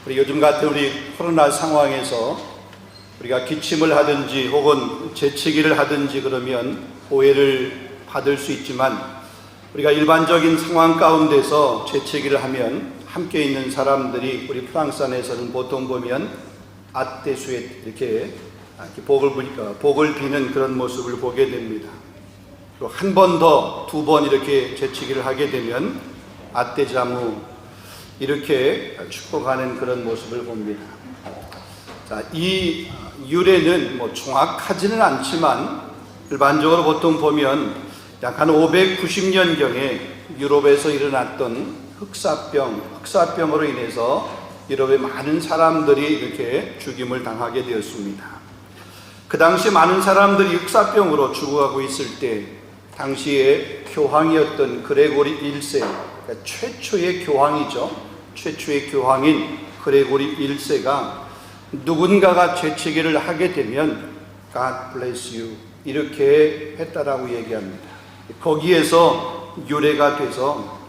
우리 요즘 같은 우리 코로나 상황에서 우리가 기침을 하든지 혹은 재채기를 하든지 그러면 오해를 받을 수 있지만, 우리가 일반적인 상황 가운데서 재채기를 하면 함께 있는 사람들이 우리 프랑스 안에서는 보통 보면 아떼수에 이렇게 복을 비는 그런 모습을 보게 됩니다. 또 한 번 더, 두 번 이렇게 재채기를 하게 되면 아떼자무 이렇게 축복하는 그런 모습을 봅니다. 자, 이 유래는 정확하지는 않지만 일반적으로 보통 보면 약 한 590년경에 유럽에서 일어났던 흑사병으로 인해서 유럽의 많은 사람들이 이렇게 죽임을 당하게 되었습니다. 그 당시 많은 사람들이 흑사병으로 죽어가고 있을 때, 당시에 교황이었던 그레고리 1세, 그러니까 최초의 교황이죠. 최초의 교황인 그레고리 1세가 누군가가 재채기를 하게 되면 God bless you 이렇게 했다라고 얘기합니다. 거기에서 유래가 돼서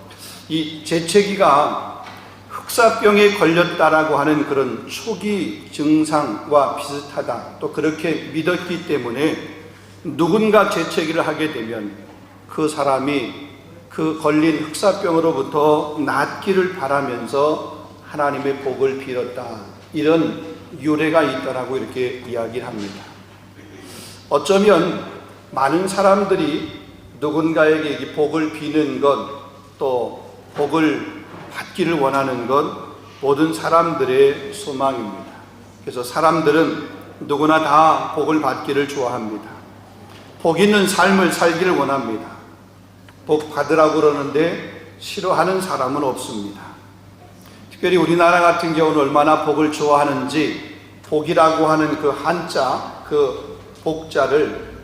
이 재채기가 흑사병에 걸렸다라고 하는 그런 초기 증상과 비슷하다, 또 그렇게 믿었기 때문에 누군가 재채기를 하게 되면 그 사람이 그 걸린 흑사병으로부터 낫기를 바라면서 하나님의 복을 빌었다, 이런 유래가 있다라고 이렇게 이야기를 합니다. 어쩌면 많은 사람들이 누군가에게 복을 비는 것, 또 복을 받기를 원하는 것, 모든 사람들의 소망입니다. 그래서 사람들은 누구나 다 복을 받기를 좋아합니다. 복 있는 삶을 살기를 원합니다. 복 받으라고 그러는데 싫어하는 사람은 없습니다. 특별히 우리나라 같은 경우는 얼마나 복을 좋아하는지, 복이라고 하는 그 한자, 그 복자를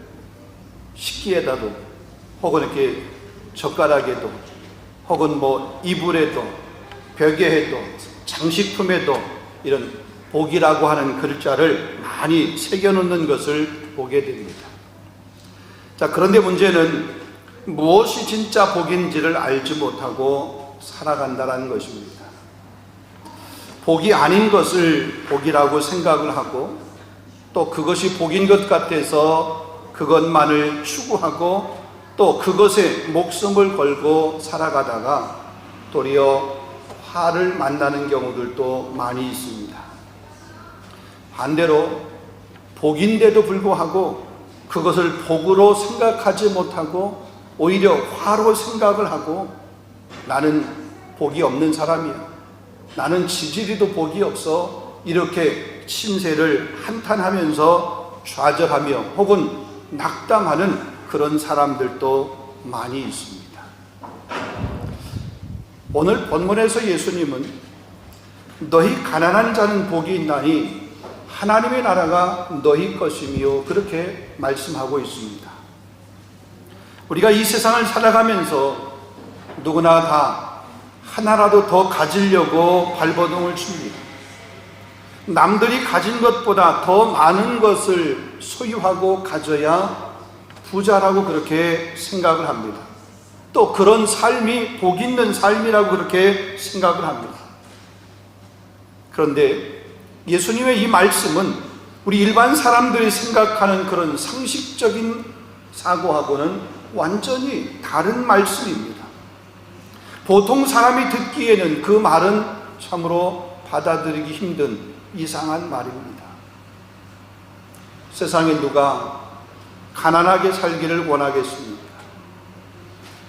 식기에다도, 혹은 이렇게 젓가락에도, 혹은 이불에도, 벽에도, 장식품에도 이런 복이라고 하는 글자를 많이 새겨놓는 것을 보게 됩니다. 자, 그런데 문제는 무엇이 진짜 복인지를 알지 못하고 살아간다는 것입니다. 복이 아닌 것을 복이라고 생각을 하고, 또 그것이 복인 것 같아서 그것만을 추구하고, 또 그것에 목숨을 걸고 살아가다가 도리어 화를 만나는 경우들도 많이 있습니다. 반대로 복인데도 불구하고 그것을 복으로 생각하지 못하고 오히려 화로 생각을 하고, 나는 복이 없는 사람이야, 나는 지지리도 복이 없어, 이렇게 신세를 한탄하면서 좌절하며 혹은 낙담하는 그런 사람들도 많이 있습니다. 오늘 본문에서 예수님은 너희 가난한 자는 복이 있나니 하나님의 나라가 너희 것이며 그렇게 말씀하고 있습니다. 우리가 이 세상을 살아가면서 누구나 다 하나라도 더 가지려고 발버둥을 칩니다. 남들이 가진 것보다 더 많은 것을 소유하고 가져야 부자라고 그렇게 생각을 합니다. 또 그런 삶이 복 있는 삶이라고 그렇게 생각을 합니다. 그런데 예수님의 이 말씀은 우리 일반 사람들이 생각하는 그런 상식적인 사고하고는 완전히 다른 말씀입니다. 보통 사람이 듣기에는 그 말은 참으로 받아들이기 힘든 이상한 말입니다. 세상에 누가 가난하게 살기를 원하겠습니까?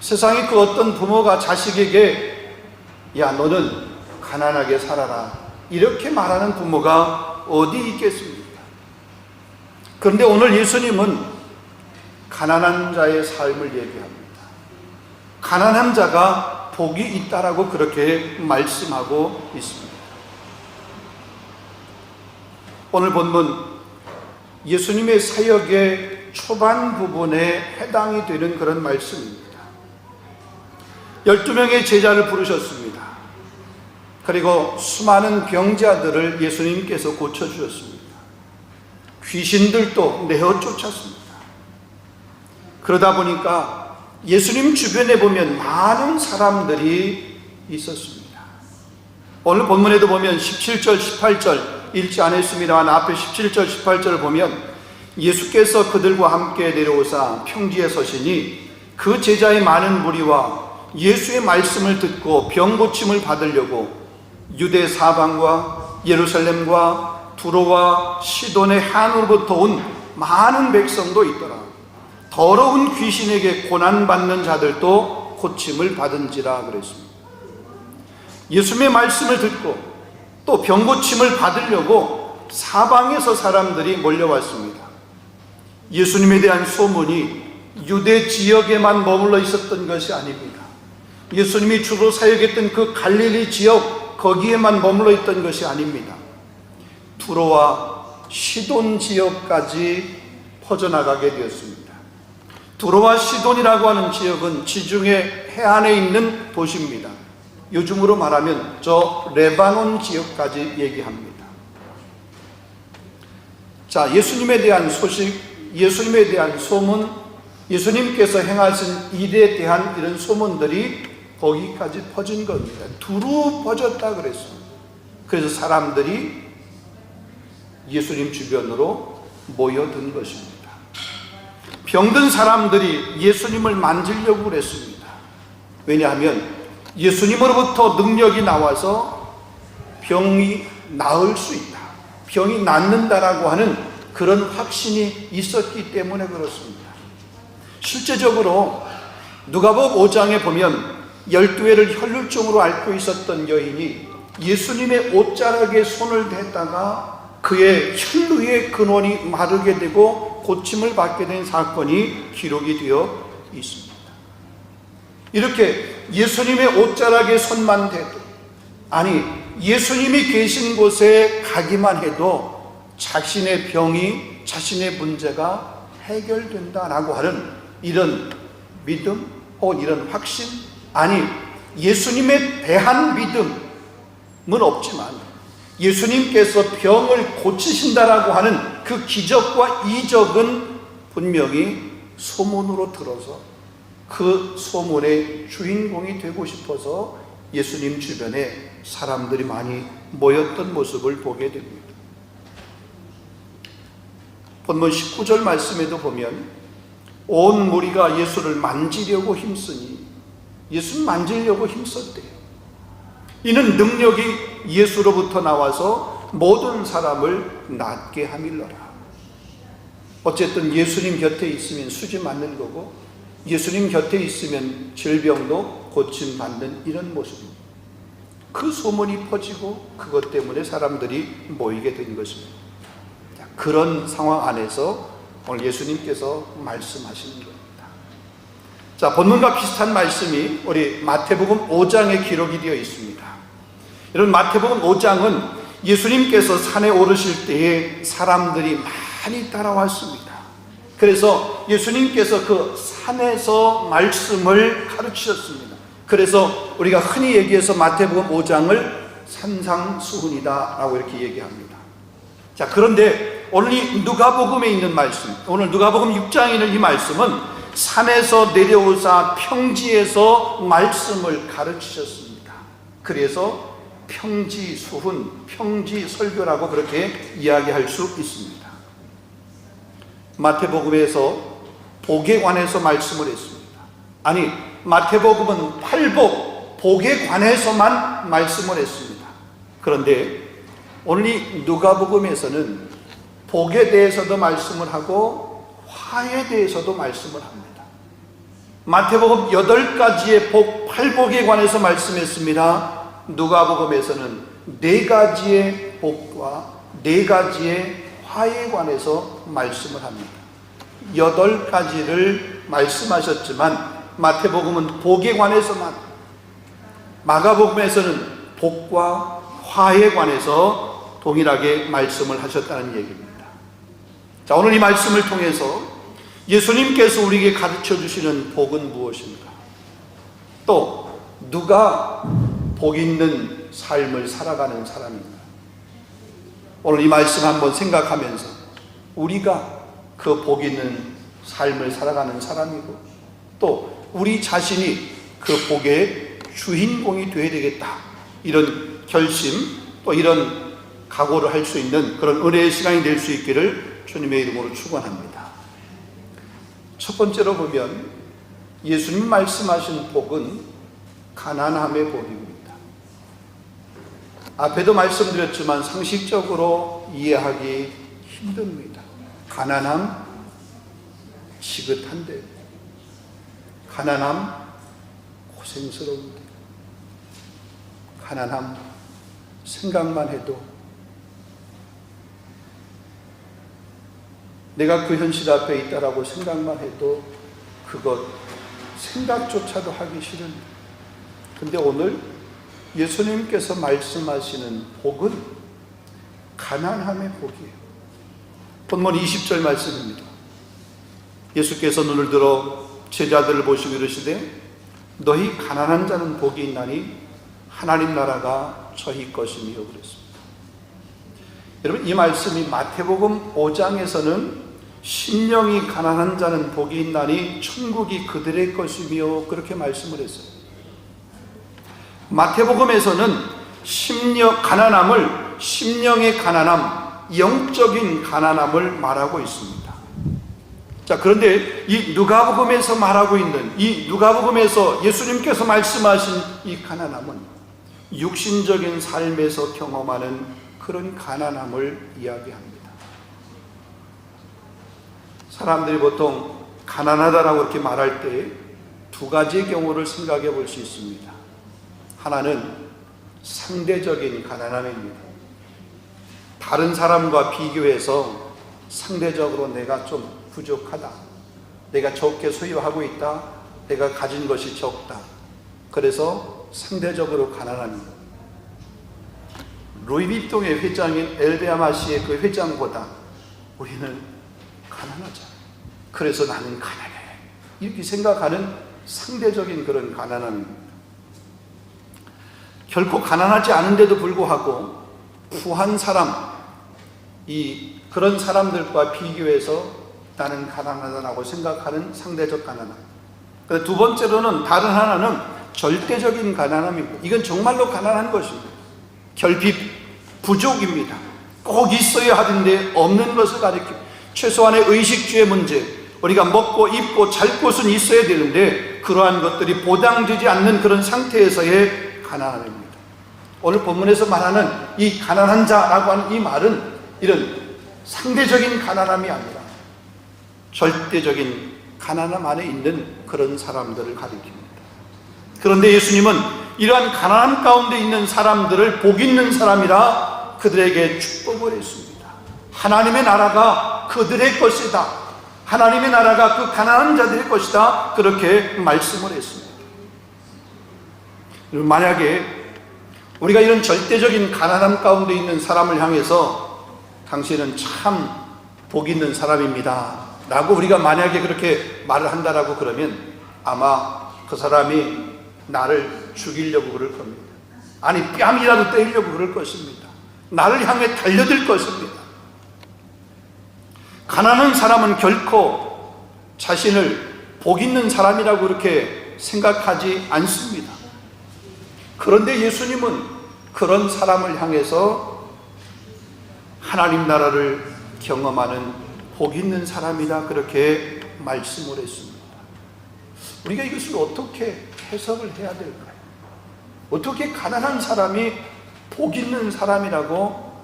세상에 그 어떤 부모가 자식에게 야, 너는 가난하게 살아라, 이렇게 말하는 부모가 어디 있겠습니까? 그런데 오늘 예수님은 가난한 자의 삶을 얘기합니다. 가난한 자가 복이 있다라고 그렇게 말씀하고 있습니다. 오늘 본문 예수님의 사역의 초반 부분에 해당이 되는 그런 말씀입니다. 12명의 제자를 부르셨습니다. 그리고 수많은 병자들을 예수님께서 고쳐주셨습니다. 귀신들도 내어 쫓았습니다. 그러다 보니까 예수님 주변에 보면 많은 사람들이 있었습니다. 오늘 본문에도 보면 17절, 18절 읽지 않았습니다만 앞에 17절, 18절을 보면 예수께서 그들과 함께 내려오사 평지에 서시니 그 제자의 많은 무리와 예수의 말씀을 듣고 병 고침을 받으려고 유대 사방과 예루살렘과 두로와 시돈의 한으로부터 온 많은 백성도 있더라. 더러운 귀신에게 고난받는 자들도 고침을 받은지라 그랬습니다. 예수님의 말씀을 듣고 또 병 고침을 받으려고 사방에서 사람들이 몰려왔습니다. 예수님에 대한 소문이 유대 지역에만 머물러 있었던 것이 아닙니다. 예수님이 주로 사역했던 그 갈릴리 지역 거기에만 머물러 있던 것이 아닙니다. 두로와 시돈 지역까지 퍼져나가게 되었습니다. 두로와 시돈이라고 하는 지역은 지중해 해안에 있는 도시입니다. 요즘으로 말하면 저 레바논 지역까지 얘기합니다. 자, 예수님에 대한 소식, 예수님에 대한 소문, 예수님께서 행하신 일에 대한 이런 소문들이 거기까지 퍼진 겁니다. 두루 퍼졌다 그랬습니다. 그래서 사람들이 예수님 주변으로 모여든 것입니다. 병든 사람들이 예수님을 만지려고 그랬습니다. 왜냐하면 예수님으로부터 능력이 나와서 병이 나을 수 있다, 병이 낫는다라고 하는 그런 확신이 있었기 때문에 그렇습니다. 실제적으로 누가복음 5장에 보면 12회를 혈루증으로 앓고 있었던 여인이 예수님의 옷자락에 손을 댔다가 그의 혈루의 근원이 마르게 되고 고침을 받게 된 사건이 기록이 되어 있습니다. 이렇게 예수님의 옷자락에 손만 대도, 아니 예수님이 계신 곳에 가기만 해도 자신의 병이, 자신의 문제가 해결된다라고 하는 이런 믿음 혹은 이런 확신, 아니 예수님에 대한 믿음은 없지만 예수님께서 병을 고치신다라고 하는 그 기적과 이적은 분명히 소문으로 들어서 그 소문의 주인공이 되고 싶어서 예수님 주변에 사람들이 많이 모였던 모습을 보게 됩니다. 본문 19절 말씀에도 보면 온 무리가 예수를 만지려고 힘쓰니, 예수를 만지려고 힘썼대요. 이는 능력이 예수로부터 나와서 모든 사람을 낫게 함일러라. 어쨌든 예수님 곁에 있으면 수지 맞는 거고, 예수님 곁에 있으면 질병도 고침받는 이런 모습입니다. 그 소문이 퍼지고 그것 때문에 사람들이 모이게 된 것입니다. 그런 상황 안에서 오늘 예수님께서 말씀하시는 겁니다. 자, 본문과 비슷한 말씀이 우리 마태복음 5장에 기록이 되어 있습니다. 이런 마태복음 5장은 예수님께서 산에 오르실 때에 사람들이 많이 따라왔습니다. 그래서 예수님께서 그 산에서 말씀을 가르치셨습니다. 그래서 우리가 흔히 얘기해서 마태복음 5장을 산상수훈이다 라고 이렇게 얘기합니다. 자, 그런데 오늘 이 누가복음에 있는 말씀, 오늘 누가복음 6장에 있는 이 말씀은 산에서 내려오사 평지에서 말씀을 가르치셨습니다. 그래서 평지수훈, 평지설교라고 그렇게 이야기할 수 있습니다. 마태복음에서 복에 관해서 말씀을 했습니다. 아니, 마태복음은 팔복, 복에 관해서만 말씀을 했습니다. 그런데 오늘 이 누가복음에서는 복에 대해서도 말씀을 하고 화에 대해서도 말씀을 합니다. 마태복음 8가지의 복, 팔복에 관해서 말씀했습니다. 누가복음에서는 4가지의 복과 4가지의 화에 관해서 말씀을 합니다. 8가지를 말씀하셨지만 마태복음은 복에 관해서만, 마가복음에서는 복과 화에 관해서 동일하게 말씀을 하셨다는 얘기입니다. 자, 오늘 이 말씀을 통해서 예수님께서 우리에게 가르쳐 주시는 복은 무엇인가? 또 누가 복 있는 삶을 살아가는 사람인가? 오늘 이 말씀 한번 생각하면서 우리가 그 복 있는 삶을 살아가는 사람이고 또 우리 자신이 그 복의 주인공이 되어야 되겠다, 이런 결심 또 이런 각오를 할 수 있는 그런 은혜의 시간이 될 수 있기를 주님의 이름으로 축원합니다. 첫 번째로 보면 예수님 말씀하신 복은 가난함의 복입니다. 앞에도 말씀드렸지만 상식적으로 이해하기 힘듭니다. 가난함, 지긋한데, 가난함, 고생스러운데, 가난함, 생각만 해도 내가 그 현실 앞에 있다라고 생각만 해도 그것 생각조차도 하기 싫은. 근데 오늘 예수님께서 말씀하시는 복은 가난함의 복이에요. 본문 20절 말씀입니다. 예수께서 눈을 들어 제자들을 보시고 이르시되 너희 가난한 자는 복이 있나니 하나님 나라가 저희 것이며 그랬습니다. 여러분, 이 말씀이 마태복음 5장에서는 심령이 가난한 자는 복이 있나니 천국이 그들의 것이며 그렇게 말씀을 했어요. 마태복음에서는 가난함을 심령의 가난함, 영적인 가난함을 말하고 있습니다. 자, 그런데 이 누가복음에서 말하고 있는, 이 누가복음에서 예수님께서 말씀하신 이 가난함은 육신적인 삶에서 경험하는 그런 가난함을 이야기합니다. 사람들이 보통 가난하다라고 이렇게 말할 때 두 가지의 경우를 생각해 볼 수 있습니다. 하나는 상대적인 가난함입니다. 다른 사람과 비교해서 상대적으로 내가 좀 부족하다, 내가 적게 소유하고 있다, 내가 가진 것이 적다, 그래서 상대적으로 가난합니다. 루이비통의 회장인 엘베아마 씨의 그 회장보다 우리는 가난하자, 그래서 나는 가난해, 이렇게 생각하는 상대적인 그런 가난함입니다. 결코 가난하지 않은데도 불구하고 부한 사람, 그런 사람들과 비교해서 나는 가난하다고 생각하는 상대적 가난함. 두 번째로는, 다른 하나는 절대적인 가난함이고, 이건 정말로 가난한 것입니다. 결핍, 부족입니다. 꼭 있어야 하는데 없는 것을 가리킵니다. 최소한의 의식주의 문제, 우리가 먹고 입고 잘 곳은 있어야 되는데 그러한 것들이 보장되지 않는 그런 상태에서의 가난함입니다. 오늘 본문에서 말하는 이 가난한 자라고 하는 이 말은 이런 상대적인 가난함이 아니라 절대적인 가난함 안에 있는 그런 사람들을 가리킵니다. 그런데 예수님은 이러한 가난함 가운데 있는 사람들을 복 있는 사람이라 그들에게 축복을 했습니다. 하나님의 나라가 그들의 것이다, 하나님의 나라가 그 가난한 자들의 것이다, 그렇게 말씀을 했습니다. 만약에 우리가 이런 절대적인 가난함 가운데 있는 사람을 향해서 당신은 참 복 있는 사람입니다 라고 우리가 만약에 그렇게 말을 한다라고 그러면 아마 그 사람이 나를 죽이려고 그럴 겁니다. 아니, 뺨이라도 때리려고 그럴 것입니다. 나를 향해 달려들 것입니다. 가난한 사람은 결코 자신을 복 있는 사람이라고 그렇게 생각하지 않습니다. 그런데 예수님은 그런 사람을 향해서 하나님 나라를 경험하는 복 있는 사람이다, 그렇게 말씀을 했습니다. 우리가 이것을 어떻게 해석을 해야 될까요? 어떻게 가난한 사람이 복 있는 사람이라고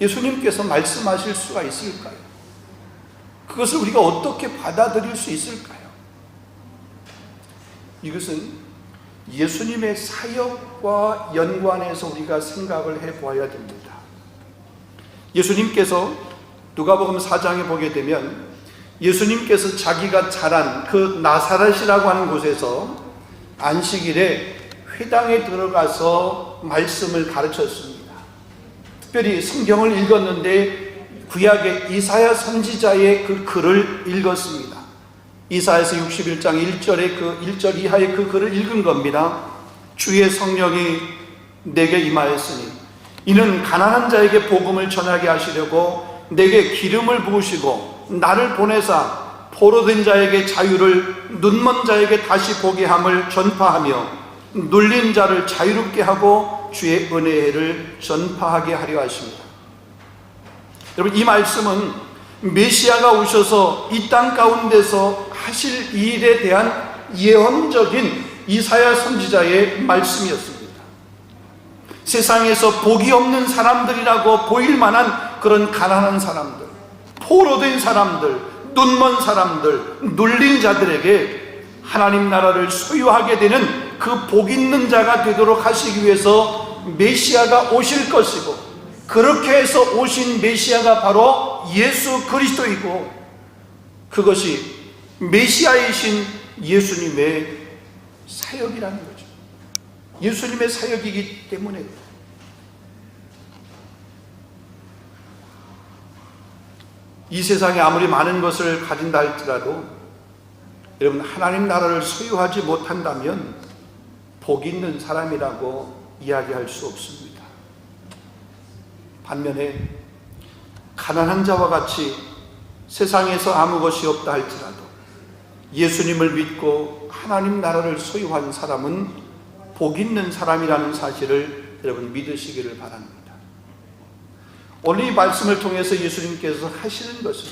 예수님께서 말씀하실 수가 있을까요? 그것을 우리가 어떻게 받아들일 수 있을까요? 이것은 예수님의 사역과 연관해서 우리가 생각을 해보아야 됩니다. 예수님께서 누가복음 4장에 보게 되면 예수님께서 자기가 자란 그 나사렛이라고 하는 곳에서 안식일에 회당에 들어가서 말씀을 가르쳤습니다. 특별히 성경을 읽었는데 구약의 이사야 선지자의 그 글을 읽었습니다. 이사야서 61장 1절의 그 1절 이하의 그 글을 읽은 겁니다. 주의 성령이 내게 임하였으니 이는 가난한 자에게 복음을 전하게 하시려고 내게 기름을 부으시고 나를 보내사 포로된 자에게 자유를, 눈먼 자에게 다시 보게 함을 전파하며 눌린 자를 자유롭게 하고 주의 은혜를 전파하게 하려 하십니다. 여러분, 이 말씀은 메시아가 오셔서 이 땅 가운데서 하실 일에 대한 예언적인 이사야 선지자의 말씀이었습니다. 세상에서 복이 없는 사람들이라고 보일 만한 그런 가난한 사람들, 포로된 사람들, 눈먼 사람들, 눌린 자들에게 하나님 나라를 소유하게 되는 그 복 있는 자가 되도록 하시기 위해서 메시아가 오실 것이고, 그렇게 해서 오신 메시아가 바로 예수 그리스도이고, 그것이 메시아이신 예수님의 사역이라는 거죠. 예수님의 사역이기 때문에 이 세상에 아무리 많은 것을 가진다 할지라도 여러분, 하나님 나라를 소유하지 못한다면 복 있는 사람이라고 이야기할 수 없습니다. 반면에 가난한 자와 같이 세상에서 아무 것이 없다 할지라도 예수님을 믿고 하나님 나라를 소유한 사람은 복 있는 사람이라는 사실을 여러분 믿으시기를 바랍니다. 오늘 이 말씀을 통해서 예수님께서 하시는 것은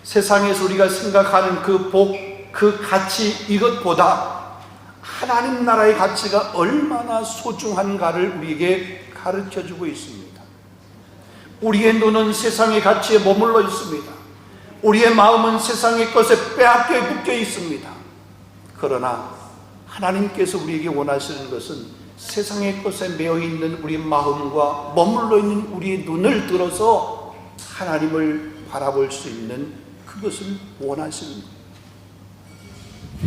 세상에서 우리가 생각하는 그 복, 그 가치, 이것보다 하나님 나라의 가치가 얼마나 소중한가를 우리에게 가르쳐주고 있습니다. 우리의 눈은 세상의 가치에 머물러 있습니다. 우리의 마음은 세상의 것에 빼앗겨 묶여 있습니다. 그러나 하나님께서 우리에게 원하시는 것은 세상의 것에 매여 있는 우리 마음과 머물러 있는 우리의 눈을 들어서 하나님을 바라볼 수 있는 그것을 원하시는 거예요.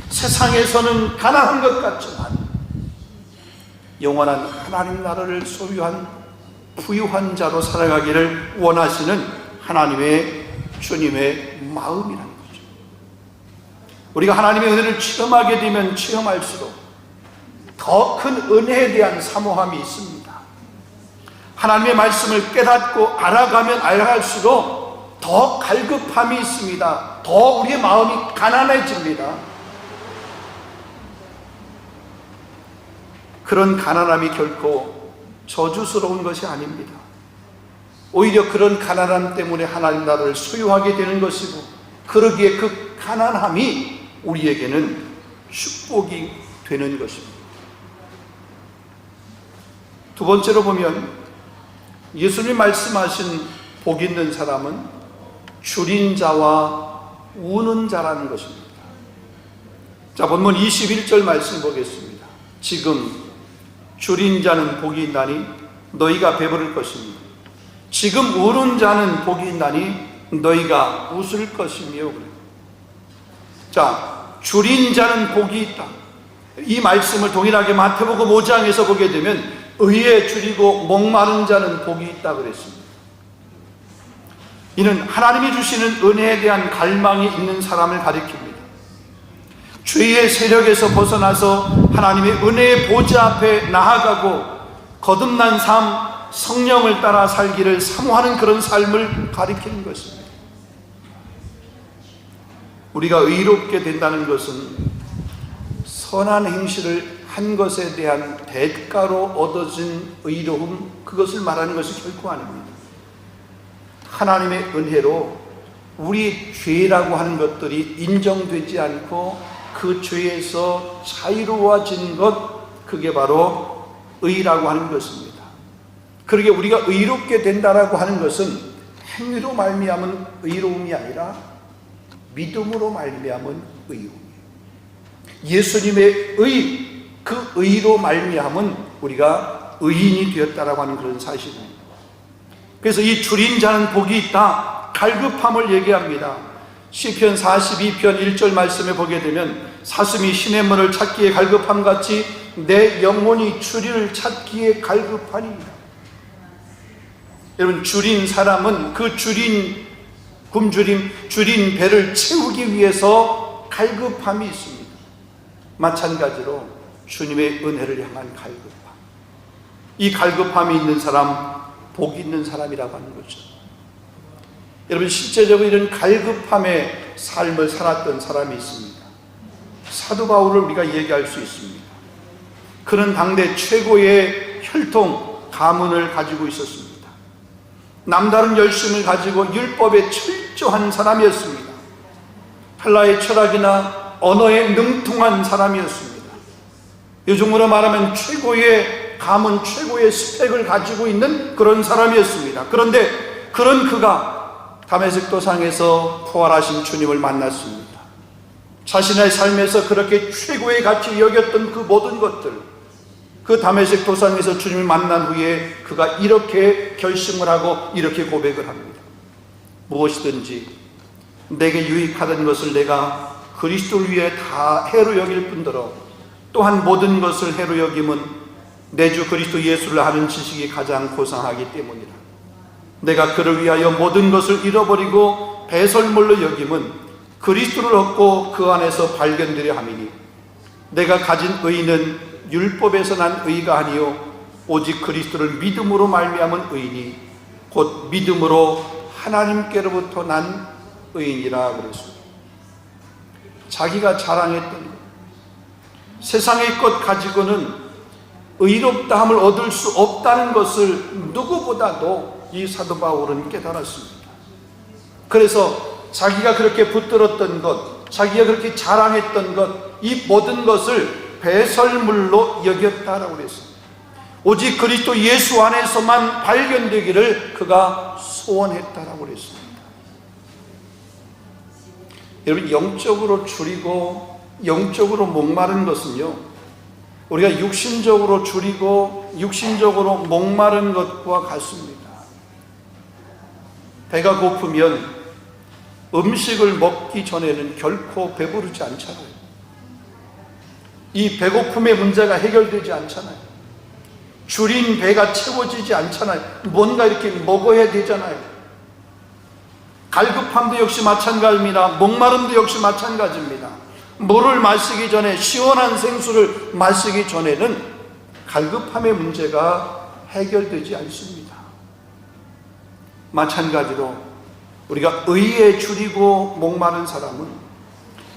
세상에서는 가난한 것 같지만 영원한 하나님 나라를 소유한 부유한 자로 살아가기를 원하시는 하나님의 주님의 마음이라는 거죠. 우리가 하나님의 은혜를 체험하게 되면 체험할수록 더 큰 은혜에 대한 사모함이 있습니다. 하나님의 말씀을 깨닫고 알아가면 알아갈수록 더 갈급함이 있습니다. 더 우리의 마음이 가난해집니다. 그런 가난함이 결코 저주스러운 것이 아닙니다. 오히려 그런 가난함 때문에 하나님 나라를 소유하게 되는 것이고, 그러기에 그 가난함이 우리에게는 축복이 되는 것입니다. 두 번째로 보면 예수님 말씀하신 복 있는 사람은 줄인 자와 우는 자라는 것입니다. 자, 본문 21절 말씀 보겠습니다. 지금 줄인 자는 복이 있나니 너희가 배부를 것입니다. 지금 우는 자는 복이 있나니 너희가 웃을 것이며. 자, 줄인 자는 복이 있다. 이 말씀을 동일하게 마태복음 5장에서 보게 되면 의에 줄이고 목마른 자는 복이 있다 그랬습니다. 이는 하나님이 주시는 은혜에 대한 갈망이 있는 사람을 가리킵니다. 죄의 세력에서 벗어나서 하나님의 은혜의 보좌 앞에 나아가고 거듭난 삶, 성령을 따라 살기를 사모하는 그런 삶을 가리키는 것입니다. 우리가 의롭게 된다는 것은 선한 행실을 한 것에 대한 대가로 얻어진 의로움, 그것을 말하는 것이 결코 아닙니다. 하나님의 은혜로 우리 죄라고 하는 것들이 인정되지 않고 그 죄에서 자유로워진 것, 그게 바로 의라고 하는 것입니다. 그러게 우리가 의롭게 된다라고 하는 것은 행위로 말미암은 의로움이 아니라 믿음으로 말미암은 의로움이에요. 예수님의 의, 그 의로 말미암은 우리가 의인이 되었다라고 하는 그런 사실입니다. 그래서 이 줄인 자는 복이 있다, 갈급함을 얘기합니다. 시편 42편 1절 말씀에 보게 되면 사슴이 시냇물을 찾기에 갈급함같이 내 영혼이 주리를 찾기에 갈급하니이다. 여러분, 줄인 사람은 그 줄인 줄인 배를 채우기 위해서 갈급함이 있습니다. 마찬가지로 주님의 은혜를 향한 갈급함, 이 갈급함이 있는 사람, 복 있는 사람이라고 하는 거죠. 여러분, 실제적으로 이런 갈급함의 삶을 살았던 사람이 있습니다. 사도 바울을 우리가 얘기할 수 있습니다. 그는 당대 최고의 혈통, 가문을 가지고 있었습니다. 남다른 열심을 가지고 율법에 철저한 사람이었습니다. 헬라의 철학이나 언어에 능통한 사람이었습니다. 요즘으로 말하면 최고의 가문, 최고의 스펙을 가지고 있는 그런 사람이었습니다. 그런데 그런 그가 다메섹 도상에서 부활하신 주님을 만났습니다. 자신의 삶에서 그렇게 최고의 가치 여겼던 그 모든 것들, 그 다메섹 도상에서 주님을 만난 후에 그가 이렇게 결심을 하고 이렇게 고백을 합니다. 무엇이든지 내게 유익하던 것을 내가 그리스도를 위해 다 해로 여길 뿐더러 또한 모든 것을 해로 여김은 내 주 그리스도 예수를 아는 지식이 가장 고상하기 때문이라. 내가 그를 위하여 모든 것을 잃어버리고 배설물로 여김은 그리스도를 얻고 그 안에서 발견되려 함이니 내가 가진 의는 율법에서 난 의가 아니요 오직 그리스도를 믿음으로 말미암은 의니 곧 믿음으로 하나님께로부터 난 의인이라 그랬습니다. 자기가 자랑했던 것, 세상의 것 가지고는 의롭다함을 얻을 수 없다는 것을 누구보다도 이 사도 바울은 깨달았습니다. 그래서 자기가 그렇게 붙들었던 것, 자기가 그렇게 자랑했던 것, 이 모든 것을 배설물로 여겼다라고 그랬습니다. 오직 그리스도 예수 안에서만 발견되기를 그가 소원했다라고 그랬습니다. 여러분, 영적으로 줄이고 영적으로 목마른 것은요, 우리가 육신적으로 줄이고 육신적으로 목마른 것과 같습니다. 배가 고프면 음식을 먹기 전에는 결코 배부르지 않잖아요. 이 배고픔의 문제가 해결되지 않잖아요. 줄인 배가 채워지지 않잖아요. 뭔가 이렇게 먹어야 되잖아요. 갈급함도 역시 마찬가지입니다. 목마름도 역시 마찬가지입니다. 물을 마시기 전에, 시원한 생수를 마시기 전에는 갈급함의 문제가 해결되지 않습니다. 마찬가지로 우리가 의에 줄이고 목마른 사람은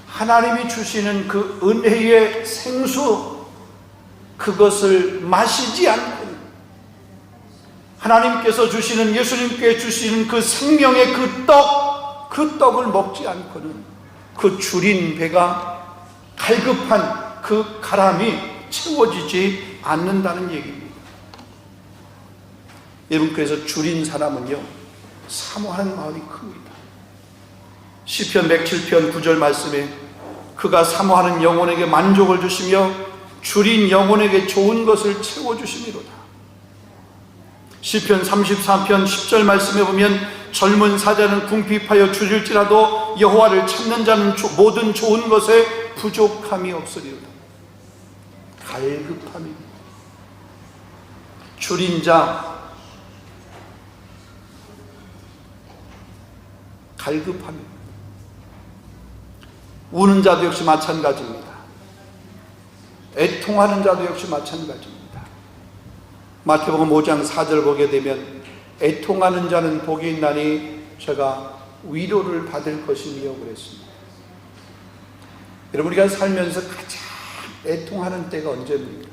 하나님이 주시는 그 은혜의 생수, 그것을 마시지 않고 하나님께서 주시는, 예수님께 주시는 그 생명의 그 떡을 먹지 않고는 그 줄인 배가, 갈급한 그 가람이 채워지지 않는다는 얘기입니다. 여러분, 그래서 줄인 사람은요, 사모하는 마음이 큽니다. 시편 107편 9절 말씀에 그가 사모하는 영혼에게 만족을 주시며 줄인 영혼에게 좋은 것을 채워주시미로다. 시편 33편 10절 말씀에 보면 젊은 사자는 궁핍하여 줄일지라도 여호와를 찾는 자는 모든 좋은 것에 부족함이 없으리로다. 갈급함입니다. 줄인 자, 갈급함입니다. 우는 자도 역시 마찬가지입니다. 애통하는 자도 역시 마찬가지입니다. 마태복음 5장 4절 보게 되면 애통하는 자는 복이 있나니 제가 위로를 받을 것이며 그랬습니다. 여러분, 우리가 살면서 가장 애통하는 때가 언제입니까?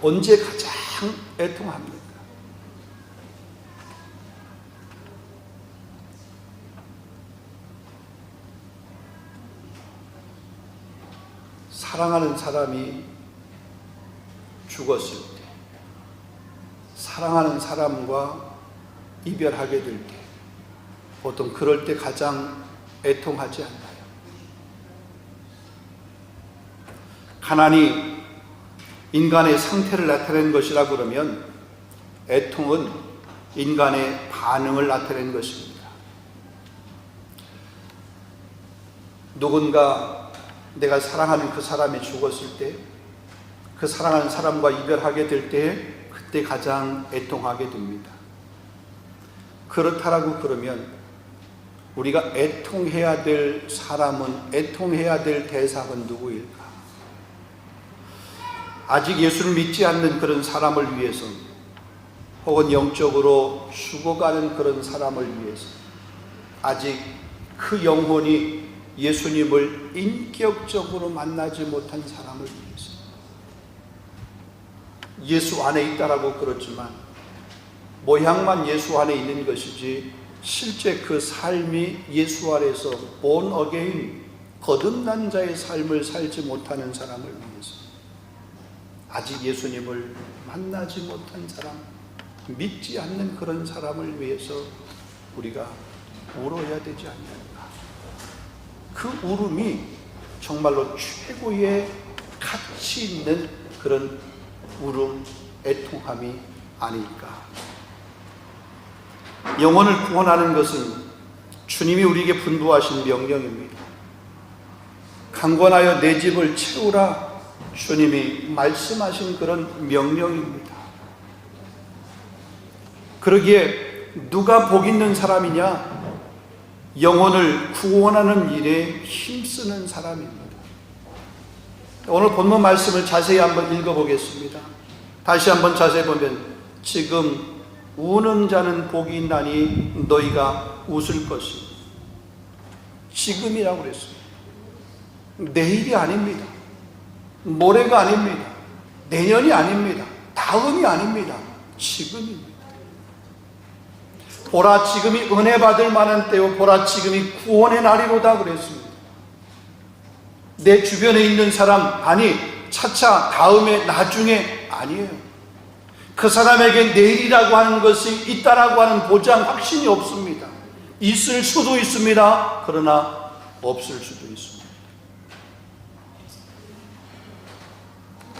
언제 가장 애통합니까? 사랑하는 사람이 죽었을 때, 사랑하는 사람과 이별하게 될 때, 보통 그럴 때 가장 애통하지 않나요? 가난이 인간의 상태를 나타낸 것이라 그러면 애통은 인간의 반응을 나타낸 것입니다. 누군가 내가 사랑하는 그 사람이 죽었을 때, 그 사랑하는 사람과 이별하게 될 때, 그때 가장 애통하게 됩니다. 그렇다라고 그러면 우리가 애통해야 될 사람은, 애통해야 될 대상은 누구일까? 아직 예수를 믿지 않는 그런 사람을 위해서, 혹은 영적으로 죽어가는 그런 사람을 위해서, 아직 그 영혼이 예수님을 인격적으로 만나지 못한 사람을 위해서, 예수 안에 있다라고 그렇지만 모양만 예수 안에 있는 것이지 실제 그 삶이 예수 안에서 본 어게인 거듭난 자의 삶을 살지 못하는 사람을 위해서, 아직 예수님을 만나지 못한 사람, 믿지 않는 그런 사람을 위해서 우리가 울어야 되지 않는가. 그 울음이 정말로 최고의 가치 있는 그런 울음, 애통함이 아닐까. 영혼을 구원하는 것은 주님이 우리에게 분부하신 명령입니다. 강권하여 내 집을 채우라, 주님이 말씀하신 그런 명령입니다. 그러기에 누가 복 있는 사람이냐? 영혼을 구원하는 일에 힘쓰는 사람입니다. 오늘 본문 말씀을 자세히 한번 읽어보겠습니다. 다시 한번 자세히 보면, 지금 우는 자는 복이 있나니 너희가 웃을 것이니. 지금이라고 그랬습니다. 내일이 아닙니다. 모레가 아닙니다. 내년이 아닙니다. 다음이 아닙니다. 지금입니다. 보라, 지금이 은혜 받을 만한 때요, 보라, 지금이 구원의 날이로다 그랬습니다. 내 주변에 있는 사람, 아니 차차 다음에 나중에 아니에요. 그 사람에게 내일이라고 하는 것이 있다라고 하는 보장, 확신이 없습니다. 있을 수도 있습니다. 그러나 없을 수도 있습니다.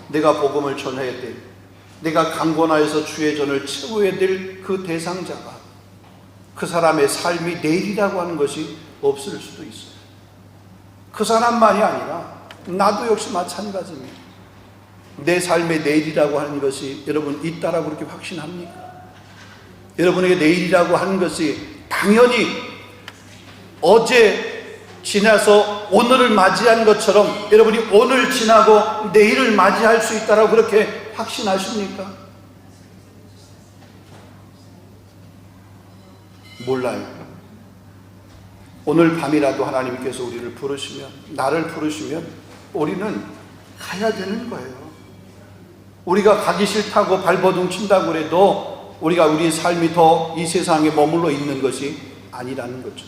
내가 복음을 전해야 될, 내가 강권하여서 주의 전을 채워야 될 그 대상자가, 그 사람의 삶이 내일이라고 하는 것이 없을 수도 있어요. 그 사람만이 아니라 나도 역시 마찬가지입니다. 내 삶의 내일이라고 하는 것이 여러분 있다라고 그렇게 확신합니까? 여러분에게 내일이라고 하는 것이 당연히 어제 지나서 오늘을 맞이한 것처럼 여러분이 오늘 지나고 내일을 맞이할 수 있다라고 그렇게 확신하십니까? 몰라요. 오늘 밤이라도 하나님께서 우리를 부르시면, 나를 부르시면 우리는 가야 되는 거예요. 우리가 가기 싫다고 발버둥 친다고 해도 우리가 우리의 삶이 더 이 세상에 머물러 있는 것이 아니라는 거죠.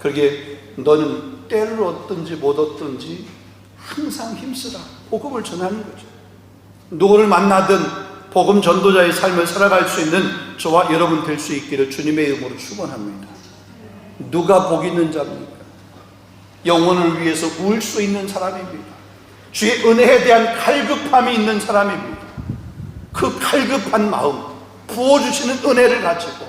그러기에 너는 때를 얻든지 못 얻든지 항상 힘쓰라. 복음을 전하는 거죠. 누구를 만나든 복음 전도자의 삶을 살아갈 수 있는 저와 여러분 될 수 있기를 주님의 이름으로 축원합니다. 누가 복 있는 자입니까? 영혼을 위해서 울 수 있는 사람입니다. 주의 은혜에 대한 갈급함이 있는 사람입니다. 그 갈급한 마음, 부어주시는 은혜를 가지고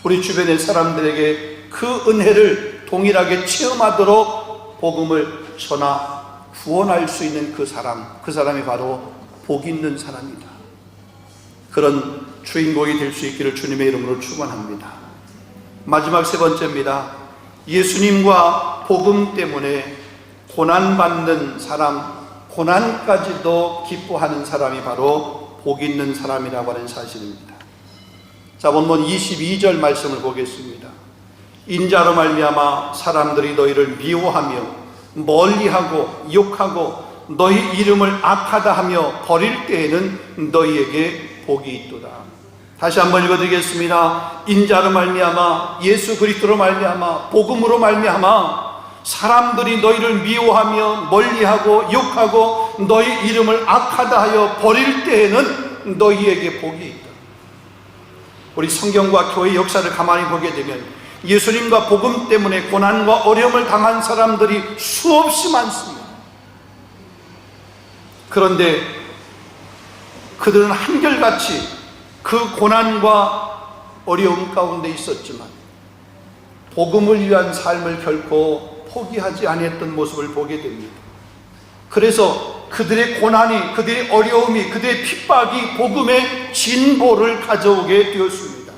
우리 주변의 사람들에게 그 은혜를 동일하게 체험하도록 복음을 전하 구원할 수 있는 그 사람이 바로 복 있는 사람이다. 그런 주인공이 될 수 있기를 주님의 이름으로 축원합니다. 마지막 세 번째입니다. 예수님과 복음 때문에 고난받는 사람, 고난까지도 기뻐하는 사람이 바로 복 있는 사람이라고 하는 사실입니다. 자, 본문 22절 말씀을 보겠습니다. 인자로 말미암아 사람들이 너희를 미워하며 멀리하고 욕하고 너희 이름을 악하다 하며 버릴 때에는 너희에게 복이 있도다. 다시 한번 읽어드리겠습니다. 인자로 말미암아, 예수 그리스도로 말미암아, 복음으로 말미암아 사람들이 너희를 미워하며 멀리하고 욕하고 너희 이름을 악하다 하여 버릴 때에는 너희에게 복이 있다. 우리 성경과 교회 역사를 가만히 보게 되면 예수님과 복음 때문에 고난과 어려움을 당한 사람들이 수없이 많습니다. 그런데 그들은 한결같이 그 고난과 어려움 가운데 있었지만 복음을 위한 삶을 결코 포기하지 아니했던 모습을 보게 됩니다. 그래서 그들의 고난이, 그들의 어려움이, 그들의 핍박이 복음의 진보를 가져오게 되었습니다.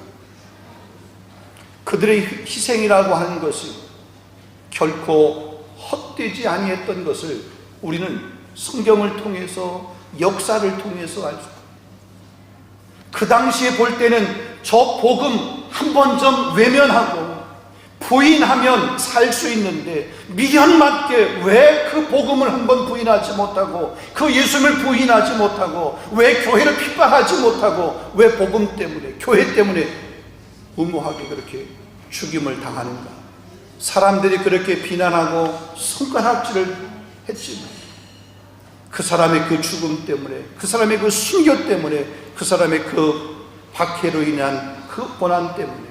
그들의 희생이라고 하는 것이 결코 헛되지 아니했던 것을 우리는 성경을 통해서, 역사를 통해서 알 수 있습니다. 그 당시에 볼 때는 저 복음 한 번 좀 외면하고 부인하면 살 수 있는데 미련맞게 왜 그 복음을 한번 부인하지 못하고 그 예수님을 부인하지 못하고 왜 교회를 핍박하지 못하고 왜 복음 때문에 교회 때문에 무모하게 그렇게 죽임을 당하는가. 사람들이 그렇게 비난하고 손가락질을 했지만 그 사람의 그 죽음 때문에, 그 사람의 그 순교 때문에, 그 사람의 그 박해로 인한 그 고난 때문에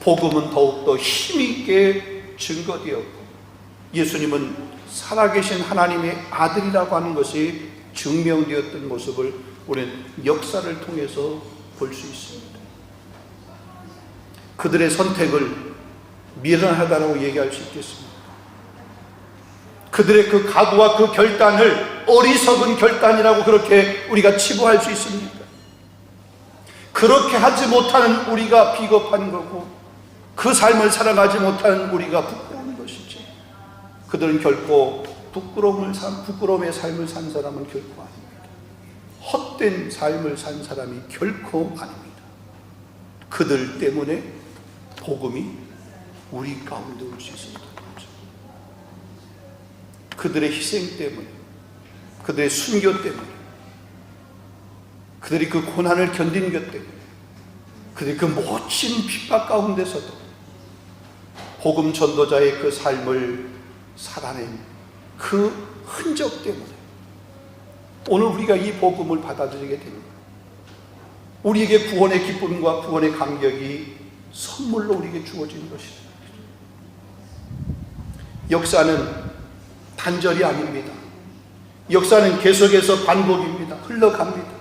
복음은 더욱더 힘있게 증거되었고 예수님은 살아계신 하나님의 아들이라고 하는 것이 증명되었던 모습을 우리는 역사를 통해서 볼 수 있습니다. 그들의 선택을 미련하다고 얘기할 수 있겠습니다. 그들의 그 각오와 그 결단을 어리석은 결단이라고 그렇게 우리가 치부할 수 있습니까? 그렇게 하지 못하는 우리가 비겁한 거고 그 삶을 살아가지 못하는 우리가 부끄러운 것이지, 그들은 결코 부끄러움의 삶을 산 사람은 결코 아닙니다. 헛된 삶을 산 사람이 결코 아닙니다. 그들 때문에 복음이 우리 가운데 올 수 있었던 거죠. 그들의 희생 때문에, 그들의 순교 때문에, 그들이 그 고난을 견딘 것 때문에, 그들이 그 멋진 핍박 가운데서도 복음 전도자의 그 삶을 살아낸 그 흔적 때문에 오늘 우리가 이 복음을 받아들이게 됩니다. 우리에게 구원의 기쁨과 구원의 감격이 선물로 우리에게 주어진 것입니다. 역사는 단절이 아닙니다. 역사는 계속해서 반복입니다. 흘러갑니다.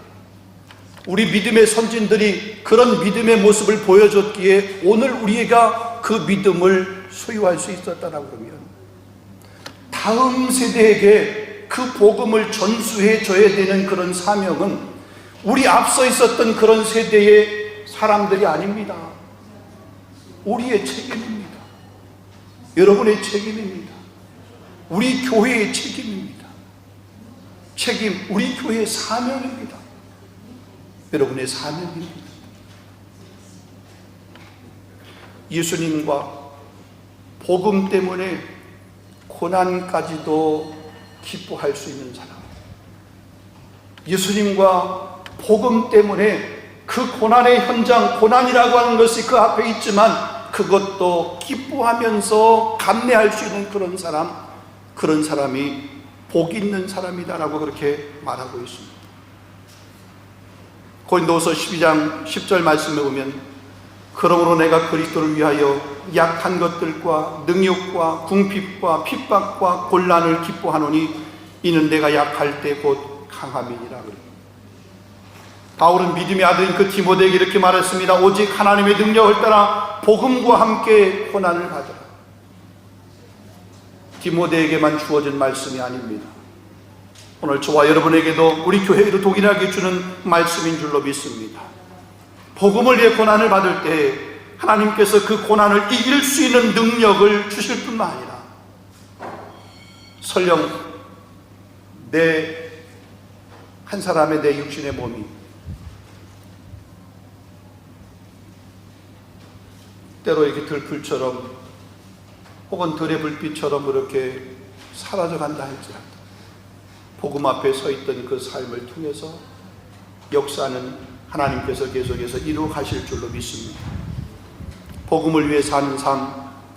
우리 믿음의 선진들이 그런 믿음의 모습을 보여줬기에 오늘 우리가 그 믿음을 소유할 수 있었다라고 그러면 다음 세대에게 그 복음을 전수해 줘야 되는 그런 사명은 우리 앞서 있었던 그런 세대의 사람들이 아닙니다. 우리의 책임입니다. 여러분의 책임입니다. 우리 교회의 책임입니다. 우리 교회의 사명입니다. 여러분의 사명입니다. 예수님과 복음 때문에 고난까지도 기뻐할 수 있는 사람, 예수님과 복음 때문에 그 고난의 현장, 고난이라고 하는 것이 그 앞에 있지만 그것도 기뻐하면서 감내할 수 있는 그런 사람, 그런 사람이 복 있는 사람이다라고 그렇게 말하고 있습니다. 고린도후서 12장 10절 말씀에 보면 그러므로 내가 그리스도를 위하여 약한 것들과 능욕과 궁핍과 핍박과 곤란을 기뻐하노니 이는 내가 약할 때 곧 강함이니라. 바울은 믿음의 아들인 그 디모데에게 이렇게 말했습니다. 오직 하나님의 능력을 따라 복음과 함께 고난을 받으라. 디모데에게만 주어진 말씀이 아닙니다. 오늘 저와 여러분에게도 우리 교회에도 동일하게 주는 말씀인 줄로 믿습니다. 복음을 위해 고난을 받을 때 하나님께서 그 고난을 이길 수 있는 능력을 주실 뿐만 아니라 설령 한 사람의 내 육신의 몸이 때로 이렇게 들불처럼 혹은 들의 불빛처럼 그렇게 사라져 간다 할지라도 복음 앞에 서 있던 그 삶을 통해서 역사는 하나님께서 계속해서 이루어 가실 줄로 믿습니다. 복음을 위해 사는 삶,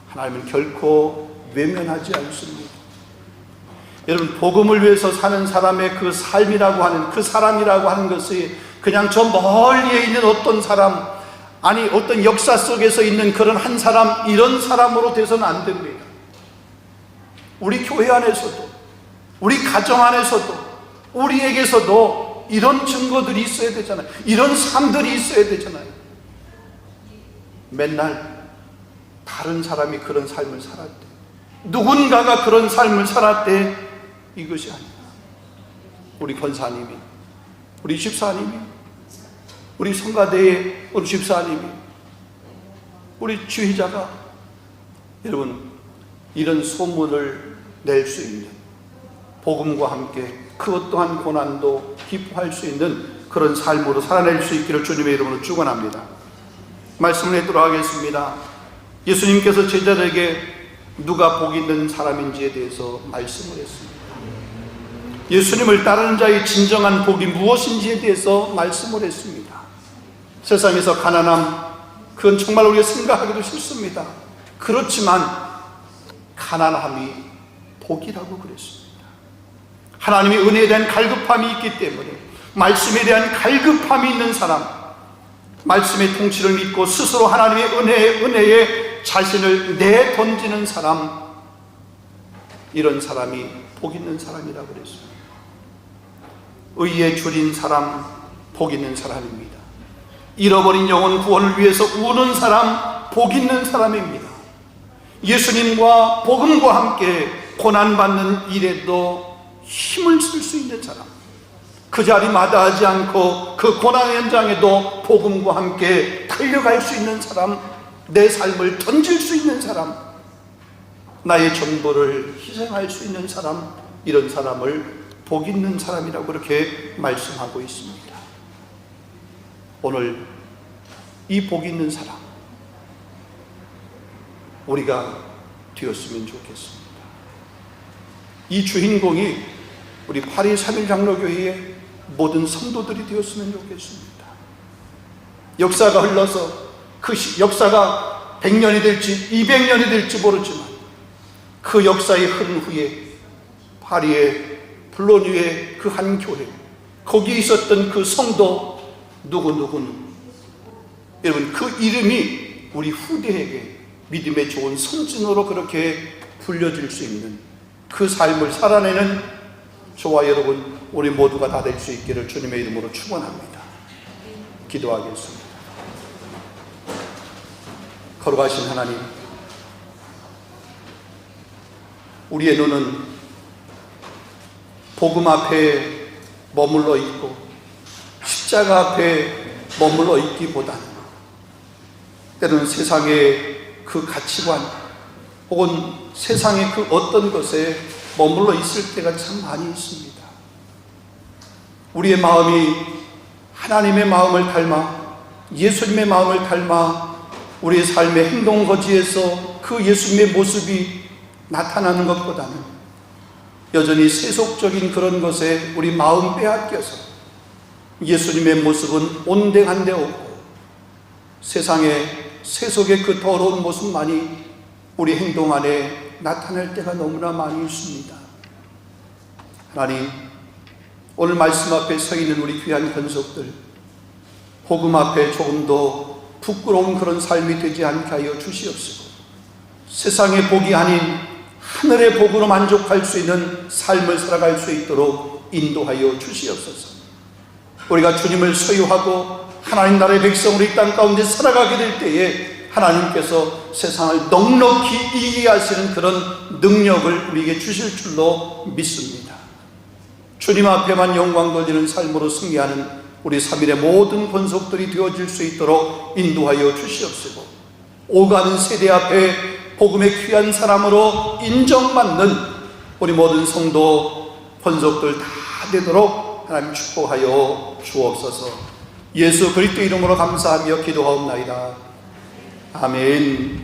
하나님은 결코 외면하지 않습니다. 여러분, 복음을 위해서 사는 사람의 그 삶이라고 하는, 그 사람이라고 하는 것이 그냥 저 멀리에 있는 어떤 사람, 아니 어떤 역사 속에서 있는 그런 한 사람, 이런 사람으로 돼서는 안 됩니다. 우리 교회 안에서도, 우리 가정 안에서도, 우리에게서도 이런 증거들이 있어야 되잖아요. 이런 삶들이 있어야 되잖아요. 맨날 다른 사람이 그런 삶을 살았대, 누군가가 그런 삶을 살았대, 이것이 아니라 우리 권사님이, 우리 집사님이, 우리 성가대의 우리 집사님이, 우리 주의자가 여러분 이런 소문을 낼 수 있는, 복음과 함께 그것 또한 고난도 기뻐할 수 있는 그런 삶으로 살아낼 수 있기를 주님의 이름으로 축원합니다. 말씀을 내도록 하겠습니다. 예수님께서 제자들에게 누가 복 있는 사람인지에 대해서 말씀을 했습니다. 예수님을 따르는 자의 진정한 복이 무엇인지에 대해서 말씀을 했습니다. 세상에서 가난함, 그건 정말 우리가 생각하기도 싫습니다. 그렇지만 가난함이 복이라고 그랬습니다. 하나님의 은혜에 대한 갈급함이 있기 때문에, 말씀에 대한 갈급함이 있는 사람, 말씀의 통치를 믿고 스스로 하나님의 은혜에 자신을 내던지는 사람, 이런 사람이 복 있는 사람이라고 그랬습니다. 의에 줄인 사람, 복 있는 사람입니다. 잃어버린 영혼 구원을 위해서 우는 사람, 복 있는 사람입니다. 예수님과 복음과 함께 고난받는 일에도 힘을 쓸 수 있는 사람, 그 자리 마다하지 않고 그 고난 현장에도 복음과 함께 달려갈 수 있는 사람, 내 삶을 던질 수 있는 사람, 나의 전부를 희생할 수 있는 사람, 이런 사람을 복 있는 사람이라고 그렇게 말씀하고 있습니다. 오늘 이 복 있는 사람 우리가 되었으면 좋겠습니다. 이 주인공이 우리 파리 3일 장로교회의 모든 성도들이 되었으면 좋겠습니다. 역사가 흘러서 그 역사가 100년이 될지 200년이 될지 모르지만 그 역사의 흐른 후에 파리의 블로뉴의 그 한 교회, 거기에 있었던 그 성도 누구누구는, 여러분 그 이름이 우리 후대에게 믿음의 좋은 선진으로 그렇게 불려질 수 있는 그 삶을 살아내는 저와 여러분 우리 모두가 다 될 수 있기를 주님의 이름으로 축원합니다. 기도하겠습니다. 거룩하신 하나님, 우리의 눈은 복음 앞에 머물러 있고 십자가 앞에 머물러 있기보다는 때로는 세상의 그 가치관 혹은 세상의 그 어떤 것에 머물러 있을 때가 참 많이 있습니다. 우리의 마음이 하나님의 마음을 닮아 예수님의 마음을 닮아 우리의 삶의 행동 거지에서 그 예수님의 모습이 나타나는 것보다는 여전히 세속적인 그런 것에 우리 마음 빼앗겨서 예수님의 모습은 온데간데 없고 세상의 세속의 그 더러운 모습만이 우리 행동 안에 나타날 때가 너무나 많이 있습니다. 하나님, 오늘 말씀 앞에 서 있는 우리 귀한 권속들, 복음 앞에 조금 더 부끄러운 그런 삶이 되지 않게 하여 주시옵시고, 세상의 복이 아닌 하늘의 복으로 만족할 수 있는 삶을 살아갈 수 있도록 인도하여 주시옵소서. 우리가 주님을 소유하고 하나님 나라의 백성으로 이 땅 가운데 살아가게 될 때에 하나님께서 세상을 넉넉히 이기게 하시는 그런 능력을 우리에게 주실 줄로 믿습니다. 주님 앞에만 영광 돌리는 삶으로 승리하는 우리 3일의 모든 권속들이 되어질 수 있도록 인도하여 주시옵시고, 오가는 세대 앞에 복음의 귀한 사람으로 인정받는 우리 모든 성도 권속들 다 되도록 하나님 축복하여 주옵소서. 예수 그리스도 이름으로 감사하며 기도하옵나이다. 아멘.